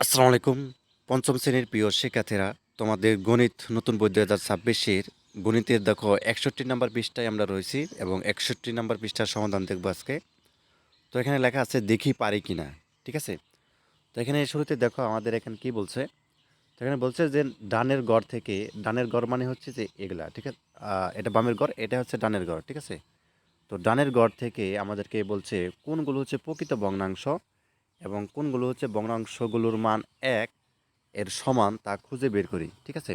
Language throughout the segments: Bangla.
আসসালামু আলাইকুম। পঞ্চম শ্রেণীর প্রিয় শিক্ষার্থীরা, তোমাদের গণিত নতুন বই ২০২৬-এর গণিতের দেখো ৬১ নাম্বার পৃষ্ঠায় আমরা রয়েছি এবং ৬১ নাম্বার পৃষ্ঠার সমাধান দেখব আজকে। তো এখানে লেখা আছে দেখি পারি কিনা। ঠিক আছে? তো এখানে শুরুতে দেখো আমাদের এখানে কি বলছে? তো এখানে বলছে যে ডানের ঘর থেকে, ডানের ঘর মানে হচ্ছে যে এগুলা, ঠিক আছে? এটা বামের ঘর, এটা হচ্ছে ডানের ঘর, ঠিক আছে? তো ডানের ঘর থেকে আমাদেরকে বলছে কোনগুলো হচ্ছে প্রকৃত ভগ্নাংশ এবং কোনগুলো হচ্ছে ভগ্নাংশগুলোর মান ১ এর সমান তা খুঁজে বের করি। ঠিক আছে?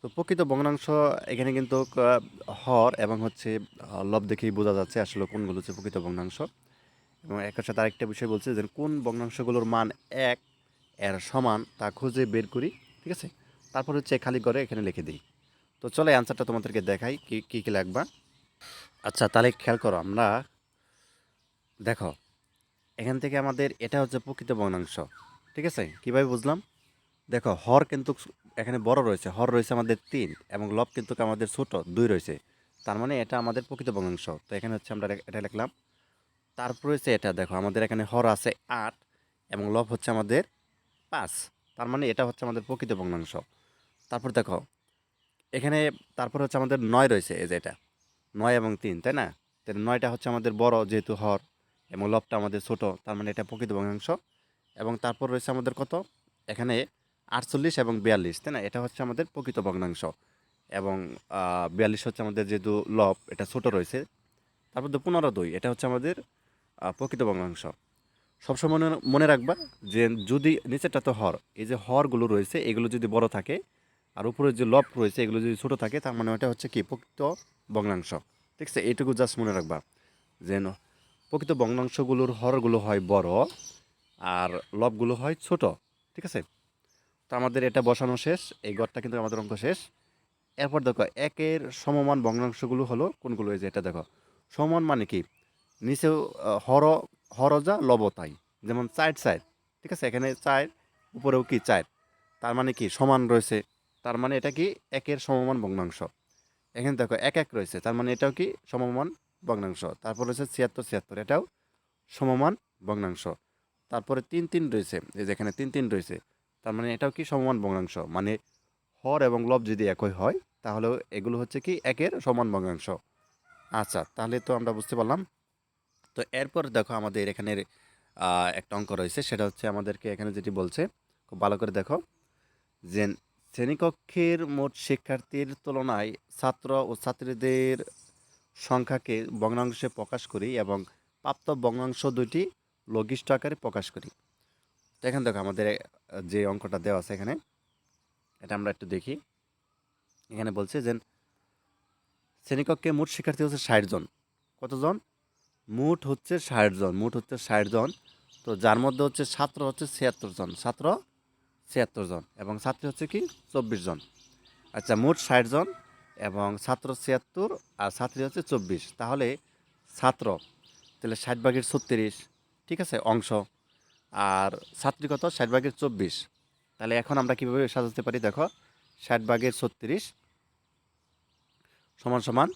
তো প্রকৃত ভগ্নাংশ এখানে কিন্তু হর এবং হচ্ছে লব দেখেই বোঝা যাচ্ছে আসলে কোনগুলো হচ্ছে প্রকৃত ভগ্নাংশ। এবং একের সাথে আরেকটা বিষয় বলছে যে কোন ভগ্নাংশগুলোর মান ১ এর সমান তা খুঁজে বের করি। ঠিক আছে? তারপর হচ্ছে খালি করে এখানে লিখে দিই। তো চলো অ্যান্সারটা তোমাদেরকে দেখাই কি লাগবা। আচ্ছা, তাহলে খেয়াল করো, আমরা দেখো এখান থেকে আমাদের এটা হচ্ছে প্রকৃত ভগ্নাংশ। ঠিক আছে? কিভাবে বুঝলাম? দেখো হর কিন্তু এখানে বড় রয়েছে, হর রয়েছে আমাদের ৩ এবং লব কিন্তু আমাদের ছোট ২ রয়েছে। তার মানে এটা আমাদের প্রকৃত ভগ্নাংশ। তো এখানে হচ্ছে আমরা এটা লিখলাম। তারপর হচ্ছে এটা দেখো আমাদের এখানে হর আছে ৮ এবং লব হচ্ছে আমাদের ৫। তার মানে এটা হচ্ছে আমাদের প্রকৃত ভগ্নাংশ। তারপর দেখো এখানে, তারপর হচ্ছে আমাদের ৯ রয়েছে, এই যে এটা ৯ এবং ৩, তাই না? তাহলে ৯টা হচ্ছে আমাদের বড় যেহেতু হর এবং লবটা আমাদের ছোট, তার মানে এটা প্রকৃত ভগ্নাংশ। এবং তারপর রয়েছে আমাদের কত? এখানে ৪৮ এবং ৪২, তাই না? এটা হচ্ছে আমাদের প্রকৃত ভগ্নাংশ। এবং ৪২ হচ্ছে আমাদের যেহেতু লব এটা ছোট রয়েছে। তারপর ১৫-২ এটা হচ্ছে আমাদের প্রকৃত ভগ্নাংশ। সবসময় মনে মনে রাখবা যে যদি নিচেরটা তো হর, এই যে হরগুলো রয়েছে এগুলো যদি বড় থাকে আর উপরে যে লব রয়েছে এগুলো যদি ছোট থাকে, তার মানে ওটা হচ্ছে কি প্রকৃত ভগ্নাংশ। ঠিক আছে? এইটুকু জাস্ট মনে রাখবা যে প্রকৃত ভগ্নাংশগুলোর হরগুলো হয় বড় আর লবগুলো হয় ছোট। ঠিক আছে? তো আমাদের এটা বসানো শেষ, এই ঘরটা কিন্তু আমাদের অঙ্ক শেষ। এরপর দেখো একের সমমান ভগ্নাংশগুলো হলো কোনগুলো? এই যে এটা দেখো, সমান মানে কি নিচেও হর, হরজা লবতাই, যেমন ৪ ঠিক আছে? এখানে ৪, উপরেও কি ৪, তার মানে কি সমান রয়েছে, তার মানে এটা কি একের সমমান ভগ্নাংশ। এখানে দেখো ১ রয়েছে, তার মানে এটাও কি সমমান ভগ্নাংশ। তারপর রয়েছে ৭৬, এটাও সমমান ভগ্নাংশ। তারপরে ৩ রয়েছে, এই যে এখানে ৩ রয়েছে, তার মানে এটাও কি সমমান ভগ্নাংশ। মানে হর এবং লব যদি একই হয় তাহলে এগুলো হচ্ছে কি একের সমান ভগ্নাংশ। আচ্ছা, তাহলে তো আমরা বুঝতে পারলাম। তো এরপর দেখো আমাদের এখানের একটা অঙ্ক রয়েছে, সেটা হচ্ছে আমাদেরকে এখানে যেটি বলছে, খুব ভালো করে দেখো যে শ্রেণীকক্ষের মোট শিক্ষার্থীর তুলনায় ছাত্র ও ছাত্রীদের সংখ্যাকে ভগ্নাংশে প্রকাশ করি এবং প্রাপ্ত ভগ্নাংশ দুইটি লঘিষ্ঠ আকারে প্রকাশ করি। তো এখানে দেখো আমাদের যে অঙ্কটা দেওয়া আছে এখানে, এটা আমরা একটু দেখি। এখানে বলছে যে শ্রেণীকক্ষে মোট শিক্ষার্থী হচ্ছে ৬০ জন। কতজন? মোট হচ্ছে ৬০ জন। তো যার মধ্যে হচ্ছে ছাত্র হচ্ছে ৭৬ জন, ছাত্র ৭৬ জন এবং ছাত্রী হচ্ছে কি ২৪ জন। আচ্ছা, মোট ৬০ জন এবং ছাত্র ৭৬ আর ছাত্রী হচ্ছে ২৪। তাহলে ছাত্র, তাহলে ৬০/৩৬, ঠিক আছে, অংশ। আর ছাত্রী কত? ৬০/২৪। তাহলে এখন আমরা কীভাবে সাজাতে পারি দেখো, ৬০/৩৬ সমান সমান,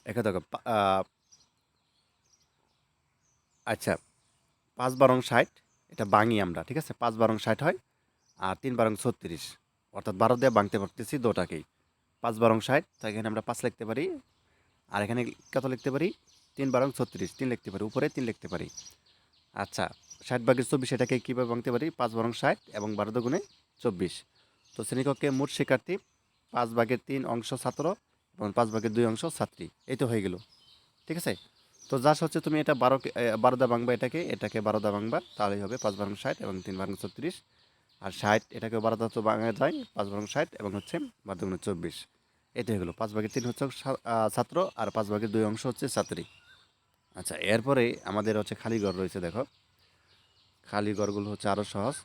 এখানে দেখো আচ্ছা, ৫ × ৬০, এটা ভাঙি আমরা, ঠিক আছে? ৫ × ৬০ হয় আর ৩ × ৩৬, অর্থাৎ ১২ দিয়ে ভাঙতে পারতেছি দুটাকেই। ৫ × ৬০, তো এখানে আমরা ৫ লিখতে পারি আর এখানে কত লিখতে পারি? ৩ × ৩৬, ৩ লিখতে পারি, উপরে ৩ লিখতে পারি। আচ্ছা, ৬০/২৪ এটাকে কীভাবে ভাঙতে পারি? ৫ × ৬০ এবং ১২×২ = ২৪। তো শ্রেণীকক্ষে মোট শিক্ষার্থী ৫/৩ অংশ ছাত্র এবং ৫/২ অংশ ছাত্রী। এই তো হয়ে গেল। ঠিক আছে? তো জাস্ট হচ্ছে তুমি এটা ১২ দা ভাঙবা, এটাকে ১২ দা ভাঙবা, তাহলেই হবে ৫ × ৬০ এবং ৩ × ৩৬। আর ৬০ এটাকে ১২ দা তো ভাঙা যায়, ৫ × ৬০ এবং হচ্ছে ১২×২৪। এই তো হয়ে গেল। ৫/৩ হচ্ছে ছাত্র আর ৫/২ অংশ হচ্ছে ছাত্রী। আচ্ছা, এরপরে আমাদের হচ্ছে খালি ঘর রয়েছে, দেখো খালি ঘরগুলো হচ্ছে আরও সহজ।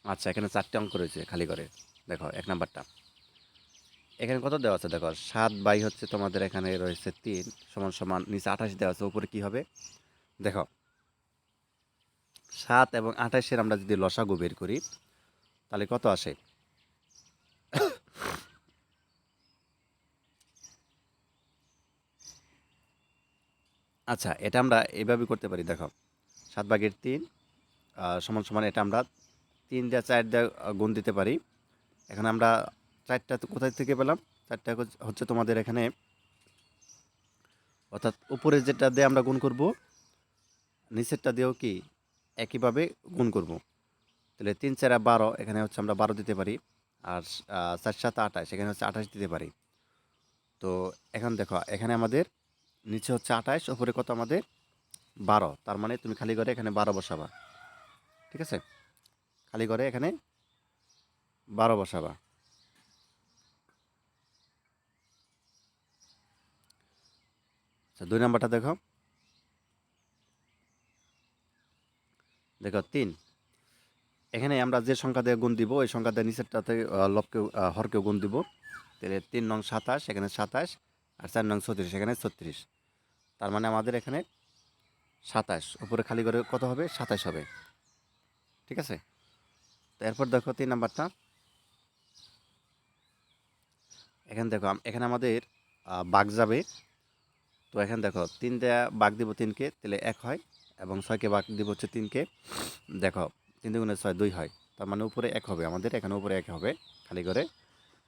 আচ্ছা, এখানে ৪টে অঙ্ক রয়েছে খালি ঘরে। দেখো ১ নাম্বারটা, এখানে কত দেওয়া আছে দেখো, ৭ হচ্ছে তোমাদের এখানে রয়েছে ৩ সমান সমান নিচে ২৮ দেওয়া আছে, উপরে কী হবে দেখো, ৭ এবং ২৮-এর আমরা যদি লসাগু বের করি তাহলে কত আসে? আচ্ছা, এটা আমরা এভাবে করতে পারি দেখো। 7/3 সমান, সমান এটা আমরা ৩ দিয়ে ৪ দিয়ে গুণ দিতে পারি। এখন আমরা ৪ টা তো কোথায় থেকে পেলাম? ৪ টা হচ্ছে তোমাদের এখানে, অর্থাৎ উপরে যেটা দিয়ে আমরা গুণ করব, নিচেরটা দিয়েও কি একইভাবে গুণ করব। তাহলে ৩ ৪ ১২, এখানে হচ্ছে আমরা ১২ দিতে পারি। আর ৪ ৭ ২৮, এখানে হচ্ছে ২৮ দিতে পারি। তো এখন দেখো, এখানে আমাদের নিচে হচ্ছে ২৮, উপরে কত আমাদের? ১২। তার মানে তুমি খালি ঘরে এখানে ১২ বসাবা। ঠিক আছে? খালি ঘরে এখানে ১২ বসাবা। আচ্ছা, ২ নাম্বারটা দেখো। দেখো ৩। এখানে আমরা যে সংখ্যা দিয়ে গুণ দিব, ওই সংখ্যা দিয়ে নিচেরটাতে লবকে হরকেও গুণ দিব। তাহলে ৩ নং ২৭, এখানে ২৭, আর ৪ নং ৩৬, এখানে ৩৬। তার মানে আমাদের এখানে ২৭, উপরে খালি ঘরে কত হবে? ২৭ হবে। ঠিক আছে? তো এরপর দেখো ৩ নাম্বারটা। এখানে দেখো এখানে আমাদের ভাগ যাবে। তো এখানে দেখো ৩ দিয়ে ভাগ দিব ৩কে, তাহলে ১ হয়, এবং ৬কে ভাগ দিব হচ্ছে ৩কে। দেখো ৩ দুগুণে ৬, ২ হয়। তার মানে উপরে ১ হবে আমাদের, এখানে উপরে ১ হবে খালি ঘরে।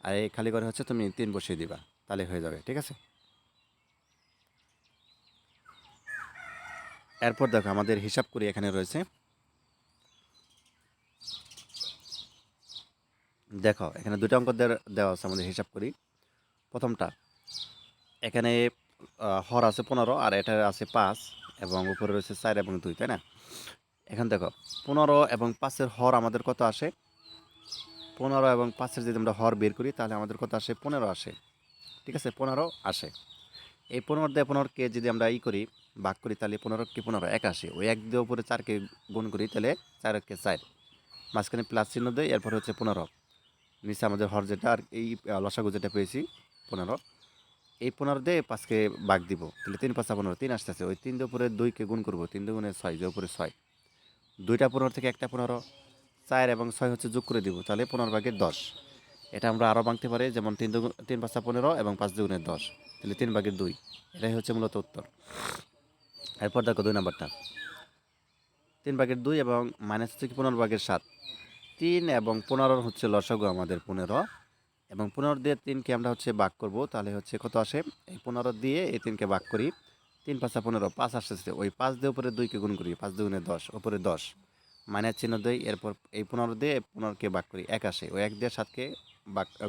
আর এই খালি ঘরে হচ্ছে তুমি ৩ বসিয়ে দিবা, তাহলে হয়ে যাবে। ঠিক আছে? এরপর দেখো আমাদের হিসাব করি এখানে রয়েছে। দেখো এখানে ২টা অঙ্ক দেওয়া আছে, আমাদের হিসাব করি। প্রথমটা, এখানে হর আছে ১৫, আর এটা আছে ৫, এবং উপরে রয়েছে ৪ এবং ২, তাই না? এখন দেখো ১৫ এবং ৫-এর হর আমাদের কত আসে? ১৫ এবং ৫-এর যদি আমরা হর বের করি, তাহলে আমাদের কত আসে? ১৫ আসে। ঠিক আছে? ১৫ আসে। এই ১৫ দিয়ে ১৫কে যদি আমরা করি, ভাগ করি, তাহলে ১৫ কি ১৫ ১ আসে। ওই ১ দিয়ে উপরে ৪কে গুণ করি, তাহলে ৪ একে ৪, মাঝখানে প্লাস চিহ্ন দেই, এরপর হচ্ছে ১৫। নিচে আমাদের হর যেটা, আর এই লসাগু যেটা পেয়েছি ১৫, এই ১৫ দিয়ে ৫কে ভাগ দিব, তাহলে ৩ ৫ ১৫, ৩ আসতেছে। ওই ৩ দিয়ে উপরে 2কে গুণ করবো, ৩ দুগুণে ৬, যে উপরে ৬। ২টা ১৫ থেকে একটা ১৫, ৪ এবং ৬ হচ্ছে যোগ করে দিব, তাহলে ১৫/১০। এটা আমরা আরও ভাঙতে পারি, যেমন ৩ ৫ ১৫ এবং ৫ দুগুণে ১০, তাহলে ৩/২। এটাই হচ্ছে মূলত উত্তর। এরপর দেখো ২ নাম্বারটা। ৩/২ এবং মাইনাস হচ্ছে কি ১৫/৭। ৩ এবং ১৫ হচ্ছে লসাগু আমাদের ১৫, এবং ১৫ দিয়ে ৩কে আমরা হচ্ছে ভাগ করব, তাহলে হচ্ছে কত আসে? এই ১৫ দিয়ে এই ৩কে ভাগ করি, ৩ ৫ ১৫, ৫ আসতেছে। ওই ৫ দিয়ে উপরে ২কে গুণ করি, ৫ দুগুণে ১০, উপরে ১০, মাইনাস চিহ্ন দেই, এরপর এই ১৫ দিয়ে ১৫কে ভাগ করি, ১ আসে। ওই ১ দিয়ে ৭কে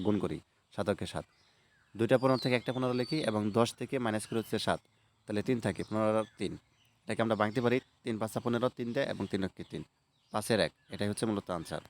গুণ করি, ৭ ৭। ২টা ১৫ থেকে একটা ১৫ লিখি, এবং ১০ থেকে মাইনাস করে হচ্ছে ৭, তাহলে ৩ থাকে, ১৫ আর ৩। এটাকে আমরা ভাঙতে পারি, ৩ ৫ ১৫, ৩ দেয়, এবং ৩ একে ৩, ৫-এর ১। এটাই হচ্ছে মূলত আনসার।